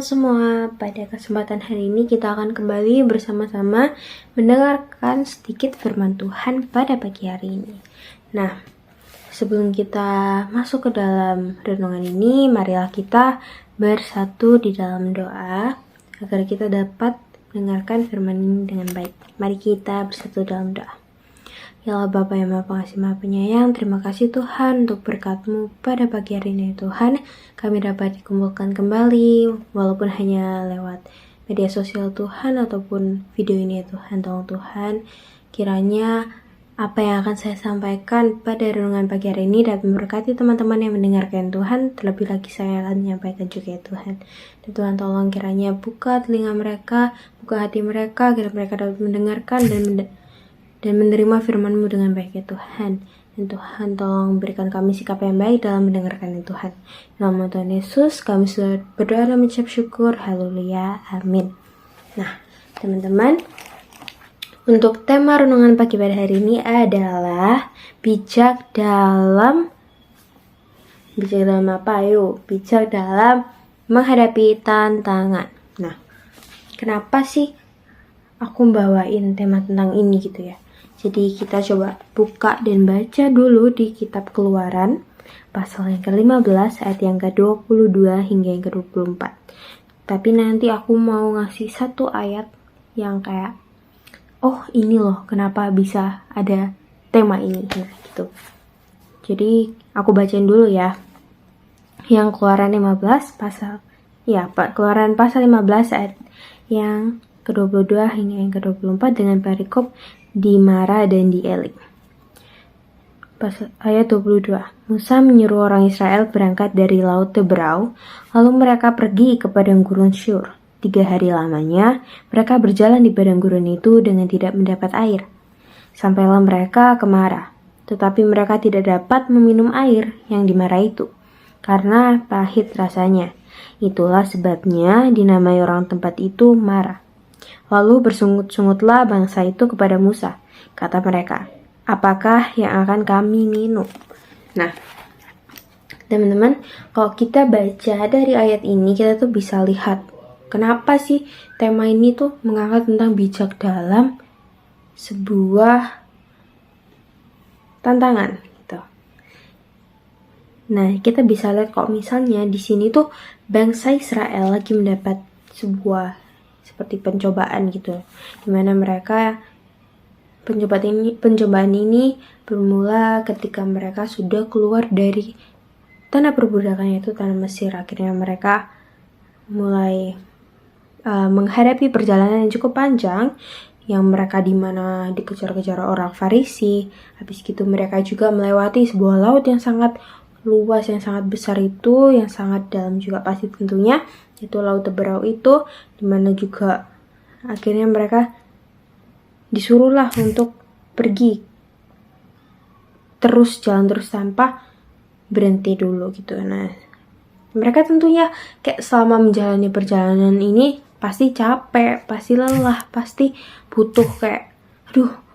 semua, pada kesempatan hari ini kita akan kembali bersama-sama mendengarkan sedikit firman Tuhan pada pagi hari ini. Nah, sebelum kita masuk ke dalam renungan ini, marilah kita bersatu di dalam doa agar kita dapat mendengarkan firman ini dengan baik. Mari kita bersatu dalam doa. Ya Allah Bapa yang Maha Pengasih Maha Penyayang, terima kasih Tuhan untuk berkat-Mu pada pagi hari ini Tuhan. Kami dapat dikumpulkan kembali walaupun hanya lewat media sosial Tuhan ataupun video ini ya Tuhan. Tolong Tuhan, kiranya apa yang akan saya sampaikan pada renungan pagi hari ini dapat memberkati teman-teman yang mendengarkan Tuhan. Terlebih lagi saya akan menyampaikan juga ya Tuhan. Dan Tuhan tolong kiranya buka telinga mereka, buka hati mereka agar mereka dapat mendengarkan dan menerima firman-Mu dengan baik ya Tuhan. Dan Tuhan tolong berikan kami sikap yang baik dalam mendengarkan ya Tuhan. Dalam nama Tuhan Yesus kami sudah berdoa dan mengucap syukur. Haleluya, amin. Nah teman-teman, untuk tema renungan pagi pada hari ini adalah bijak dalam apa? Ayo, bijak dalam menghadapi tantangan. Nah, kenapa sih aku bawain tema tentang ini gitu ya? Jadi kita coba buka dan baca dulu di kitab Keluaran pasal yang ke-15 ayat yang ke-22 hingga yang ke-24. Tapi nanti aku mau ngasih satu ayat yang kayak, oh ini loh kenapa bisa ada tema ini. Nah gitu. Jadi aku bacain dulu ya. Yang Keluaran 15 pasal, ya Pak, Keluaran pasal 15 ayat yang ke-22 hingga yang ke-24 dengan perikop di Mara dan di Elik. Ayat 22. Musa menyuruh orang Israel berangkat dari Laut Teberau, lalu mereka pergi ke padang gurun Syur. 3 hari lamanya, mereka berjalan di padang gurun itu dengan tidak mendapat air. Sampailah mereka ke Mara, tetapi mereka tidak dapat meminum air yang di Mara itu, karena pahit rasanya. Itulah sebabnya dinamai orang tempat itu Mara. Lalu bersungut-sungutlah bangsa itu kepada Musa. Kata mereka, apakah yang akan kami minum? Nah, teman-teman, kalau kita baca dari ayat ini, kita tuh bisa lihat kenapa sih tema ini tuh mengangkat tentang bijak dalam sebuah tantangan gitu. Nah, kita bisa lihat kok misalnya di sini tuh bangsa Israel lagi mendapat sebuah seperti pencobaan gitu, dimana mereka pencobaan ini bermula ketika mereka sudah keluar dari tanah perbudakan, yaitu tanah Mesir. Akhirnya mereka mulai menghadapi perjalanan yang cukup panjang, yang mereka dimana dikejar-kejar orang Farisi. Habis gitu mereka juga melewati sebuah laut yang sangat luas, yang sangat besar itu, yang sangat dalam juga pasti tentunya, yaitu Laut Teberau itu, dimana juga akhirnya mereka disuruhlah untuk pergi jalan terus tanpa berhenti dulu gitu. Nah, mereka tentunya kayak selama menjalani perjalanan ini pasti capek, pasti lelah, pasti butuh kayak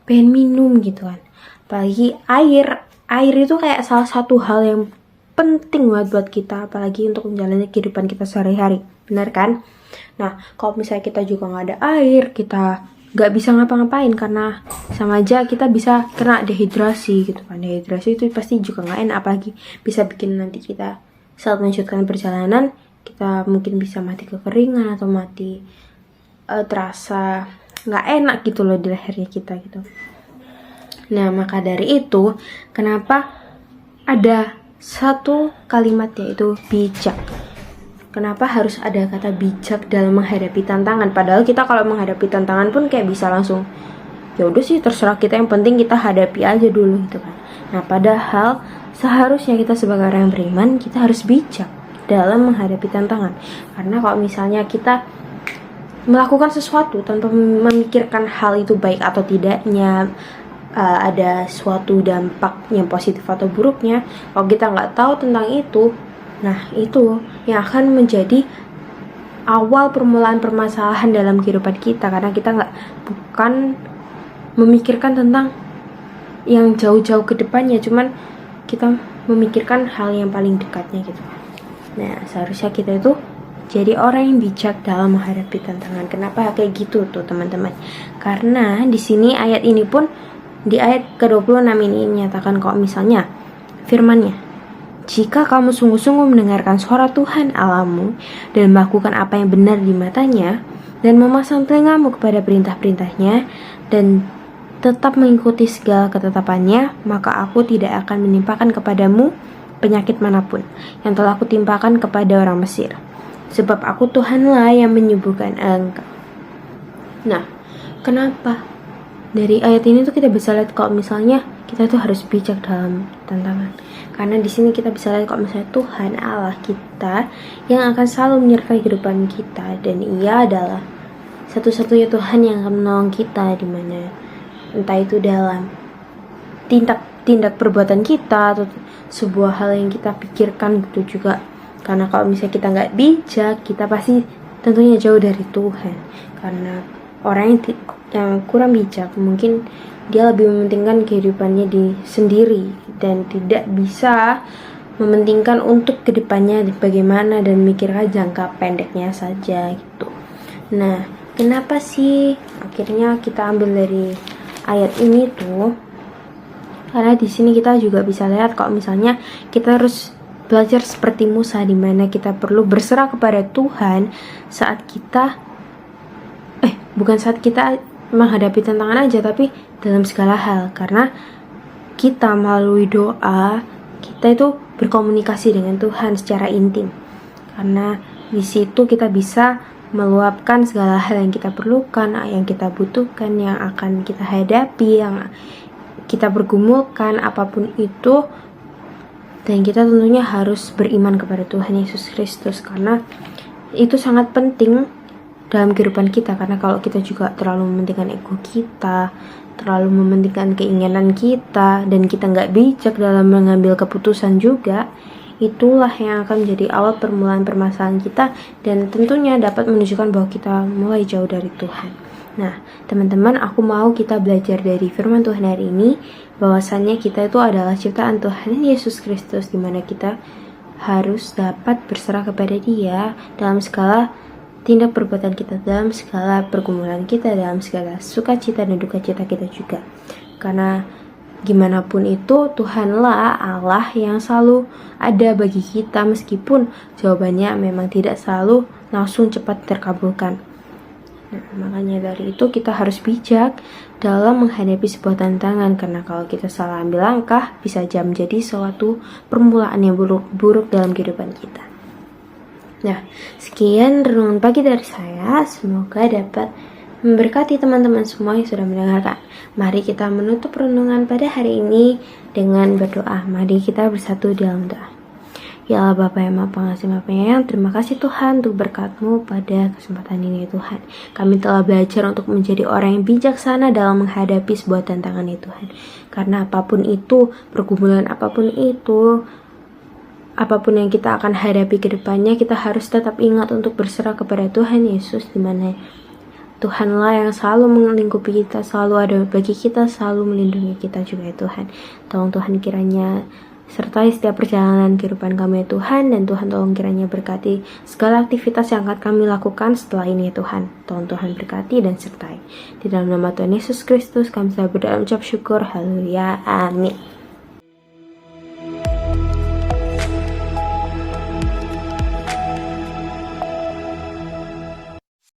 pengen minum gitu kan. Apalagi air itu kayak salah satu hal yang penting buat kita, apalagi untuk menjalani kehidupan kita sehari-hari, benar kan? Nah, kalau misalnya kita juga nggak ada air, kita nggak bisa ngapa-ngapain, karena sama aja kita bisa kena dehidrasi gitu kan. Dehidrasi itu pasti juga nggak enak, apalagi bisa bikin nanti kita saat melanjutkan perjalanan, kita mungkin bisa mati kekeringan atau mati terasa nggak enak gitu loh di lehernya kita gitu. Nah, maka dari itu, kenapa ada satu kalimat yaitu bijak. Kenapa harus ada kata bijak dalam menghadapi tantangan? Padahal kita kalau menghadapi tantangan pun kayak bisa langsung, ya udah sih terserah kita, yang penting kita hadapi aja dulu gitu kan. Nah, padahal seharusnya kita sebagai orang yang beriman, kita harus bijak dalam menghadapi tantangan. Karena kalau misalnya kita melakukan sesuatu tanpa memikirkan hal itu baik atau tidaknya, ada suatu dampak yang positif atau buruknya, kalau kita nggak tahu tentang itu, nah itu yang akan menjadi awal permulaan permasalahan dalam kehidupan kita, karena kita bukan memikirkan tentang yang jauh-jauh ke depannya, cuman kita memikirkan hal yang paling dekatnya gitu. Nah, seharusnya kita itu jadi orang yang bijak dalam menghadapi tantangan. Kenapa kayak gitu tuh teman-teman? Karena di sini ayat ini pun, di ayat ke-26 ini menyatakan kok misalnya firman-Nya, jika kamu sungguh-sungguh mendengarkan suara Tuhan Allahmu dan melakukan apa yang benar di matanya dan memasang telingamu kepada perintah-perintahnya dan tetap mengikuti segala ketetapannya, maka aku tidak akan menimpakan kepadamu penyakit manapun yang telah kutimpakan kepada orang Mesir. Sebab aku Tuhanlah yang menyembuhkan engkau. Nah, kenapa? Dari ayat ini tuh kita bisa lihat kalau misalnya kita tuh harus bijak dalam tantangan. Karena di sini kita bisa lihat kalau misalnya Tuhan Allah kita yang akan selalu menyertai kehidupan kita, dan Ia adalah satu-satunya Tuhan yang akan menolong kita, di mana entah itu dalam tindak perbuatan kita atau sebuah hal yang kita pikirkan gitu juga. Karena kalau misalnya kita nggak bijak, kita pasti tentunya jauh dari Tuhan. Karena orang yang kurang bijak mungkin dia lebih mementingkan kehidupannya sendiri dan tidak bisa mementingkan untuk kedepannya bagaimana dan mikirkan jangka pendeknya saja gitu. Nah, kenapa sih akhirnya kita ambil dari ayat ini tuh? Karena di sini kita juga bisa lihat kalau misalnya kita harus belajar seperti Musa, di mana kita perlu berserah kepada Tuhan saat kita bukan saat kita menghadapi tantangan aja, tapi dalam segala hal. Karena kita melalui doa, kita itu berkomunikasi dengan Tuhan secara intim. Karena di situ kita bisa meluapkan segala hal yang kita perlukan, yang kita butuhkan, yang akan kita hadapi, yang kita bergumulkan, apapun itu. Dan kita tentunya harus beriman kepada Tuhan Yesus Kristus, karena itu sangat penting dalam kehidupan kita. Karena kalau kita juga terlalu mementingkan ego kita, terlalu mementingkan keinginan kita, dan kita nggak bijak dalam mengambil keputusan juga, itulah yang akan menjadi awal permulaan permasalahan kita, dan tentunya dapat menunjukkan bahwa kita mulai jauh dari Tuhan. Nah, teman-teman, aku mau kita belajar dari firman Tuhan hari ini, bahwasannya kita itu adalah ciptaan Tuhan Yesus Kristus, di mana kita harus dapat berserah kepada Dia dalam segala tindak perbuatan kita, dalam segala pergumulan kita, dalam segala sukacita dan duka cita kita juga. Karena gimana pun itu, Tuhanlah Allah yang selalu ada bagi kita, meskipun jawabannya memang tidak selalu langsung cepat terkabulkan. Nah, makanya dari itu kita harus bijak dalam menghadapi sebuah tantangan, karena kalau kita salah ambil langkah, bisa aja menjadi suatu permulaan yang buruk dalam kehidupan kita. Nah, sekian renungan pagi dari saya. Semoga dapat memberkati teman-teman semua yang sudah mendengarkan. Mari kita menutup renungan pada hari ini dengan berdoa. Mari kita bersatu dalam doa. Ya Allah Bapa yang Maha Pengasih Maha Penyayang, terima kasih Tuhan untuk berkat-Mu pada kesempatan ini Tuhan. Kami telah belajar untuk menjadi orang yang bijaksana dalam menghadapi sebuah tantangan itu Tuhan. Karena apapun itu, pergumulan apapun itu, apapun yang kita akan hadapi ke depannya, kita harus tetap ingat untuk berserah kepada Tuhan Yesus, di mana Tuhanlah yang selalu melingkupi kita, selalu ada bagi kita, selalu melindungi kita juga ya Tuhan. Tolong Tuhan kiranya sertai setiap perjalanan kehidupan kami ya Tuhan, dan Tuhan tolong kiranya berkati segala aktivitas yang akan kami lakukan setelah ini ya Tuhan. Tolong Tuhan berkati dan sertai. Di dalam nama Tuhan Yesus Kristus kami selalu berdoa mengucap syukur. Haleluya. Amin.